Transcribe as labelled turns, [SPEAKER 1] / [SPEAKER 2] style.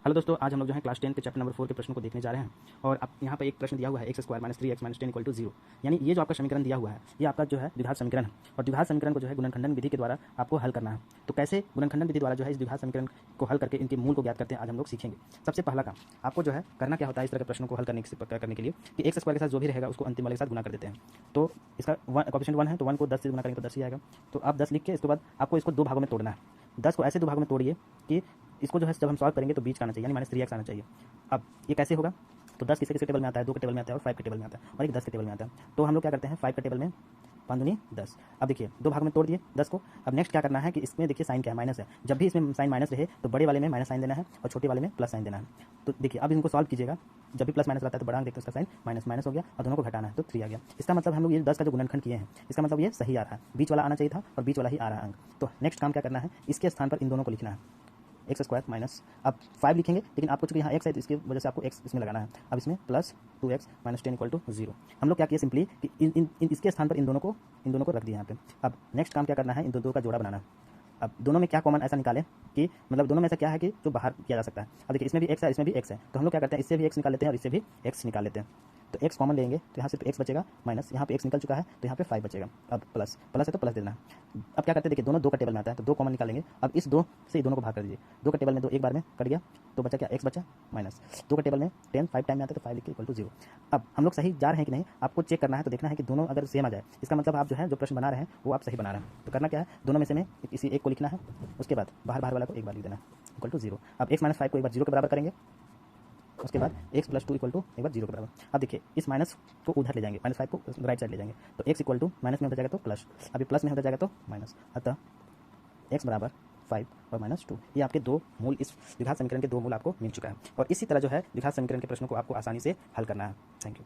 [SPEAKER 1] Hello दोस्तों, आज हम लोग जो है क्लास 10 के चैप्टर नंबर 4 के प्रश्न को देखने जा रहे हैं। और अब यहाँ पर एक प्रश्न दिया हुआ है x² - 3x - 10 = 0। यानी ये जो आपका समीकरण दिया हुआ है ये आपका जो है द्विघात समीकरण है। और द्विघात समीकरण को जो है गुणनखंडन विधि के द्वारा आपको हल करना है। तो कैसे गुणनखंडन विधि द्वारा जो है इस द्विघात समीकरण को हल करके इनके मूल को ज्ञात करते हैं, आज हम लोग सीखेंगे। सबसे पहला काम आपको जो है करना क्या होता है इस तरह के प्रश्नों को हल करने के लिए कि x² के साथ जो भी रहेगा उसको अंतिम वाले के साथ गुना कर देते हैं। तो इसका कोएफिशिएंट 1 है तो 1 को 10 से गुना करेंगे तो 10 ही आएगा। तो आप 10 लिख के इसके बाद आपको इसको दो भागों में तोड़ना है। 10 को ऐसे दो भागों में तोड़िए कि इसको जो है जब हम सॉल्व करेंगे तो बीच का आना चाहिए, यानी -3x आना चाहिए। अब ये कैसे होगा? तो 10 किसी टेबल में आता है, 2 के टेबल में आता है और 5 के टेबल में आता है और एक 10 के टेबल में आता है। तो हम लोग क्या करते हैं 5 के टेबल में 5 दूनी 10। अब देखिए दो भाग में तोड़ दिए 10 को। अब नेक्स्ट क्या करना है कि इसमें देखिए साइन क्या है, माइनस है। जब भी इसमें साइन माइनस रहे तो बड़े वाले में माइनस साइन देना है और छोटे वाले में प्लस साइन देना है। तो देखिए अब इनको सॉल्व कीजिएगा, जब भी प्लस माइनस रहता है तो बड़ा अंक देखते हैं, उसका साइन माइनस माइनस हो गया और दोनों को घटाना है तो 3 आ गया। इसका मतलब हम लोग ये 10 का जो गुणनखंड किए हैं इसका मतलब ये सही आ रहा है, बीच वाला आना चाहिए था और बीच वाला ही आ रहा है अंक। तो नेक्स्ट काम क्या करना है, इसके स्थान पर इन दोनों को लिखना है x² माइनस, अब 5 लिखेंगे लेकिन आपको चूंकि यहाँ x है तो इसकी वजह से आपको x इसमें लगाना है। अब इसमें प्लस 2x - 10 = 0। हम लोग क्या किए सिंपली कि इसके स्थान पर इन दोनों को रख दिया यहाँ पे। अब नेक्स्ट काम क्या करना है, इन दो का जोड़ा बनाना है। अब दोनों में क्या कॉमन ऐसा निकालें कि मतलब दोनों में ऐसा क्या है कि जो बाहर किया जा सकता है। अब देखिए इसमें भी x है, इसमें भी x है, तो हम लोग क्या करते हैं इससे भी x निकाल लेते हैं और इससे भी x निकाल लेते हैं। तो x कॉमन लेंगे तो यहाँ सिर्फ x बचेगा, माइनस यहाँ पे x निकल चुका है तो यहाँ पे 5 बचेगा। अब प्लस है तो प्लस देना है। अब क्या करते हैं देखिए दोनों 2 का टेबल में आता है तो 2 कॉमन निकालेंगे। अब इस 2 से दोनों को भाग कर दीजिए, 2 का टेबल में 2 एक बार में कट गया तो बचा क्या, x बचा माइनस 2 का टेबल में 10 5 टाइम में आता है तो 5 लिख के = 0। अब हम लोग सही जा रहे हैं कि नहीं आपको चेक करना है। तो देखना है कि दोनों अगर सेम आ जाए इसका मतलब आप जो है जो प्रश्न बना रहे हैं वो आप सही बना रहे हैं। तो करना क्या है, दोनों में से में इसी एक को लिखना है, उसके बाद बाहर वाला को एक बार लिख देना है = 0। अब x - 5 को एक बार 0 के बराबर करेंगे, उसके बाद x + 2 = एक बार 0 के बराबर। अब देखिए इस माइनस को उधर ले जाएंगे, -5 को राइट साइड ले जाएंगे तो x = माइनस में होता जाएगा तो प्लस, अभी प्लस में होता जाएगा तो माइनस। अतः x = 5 और -2 ये आपके दो मूल, इस द्विघात समीकरण के दो मूल आपको मिल चुका है। और इसी तरह जो है द्विघात समीकरण के प्रश्नों को आपको आसानी से हल करना है। Thank you.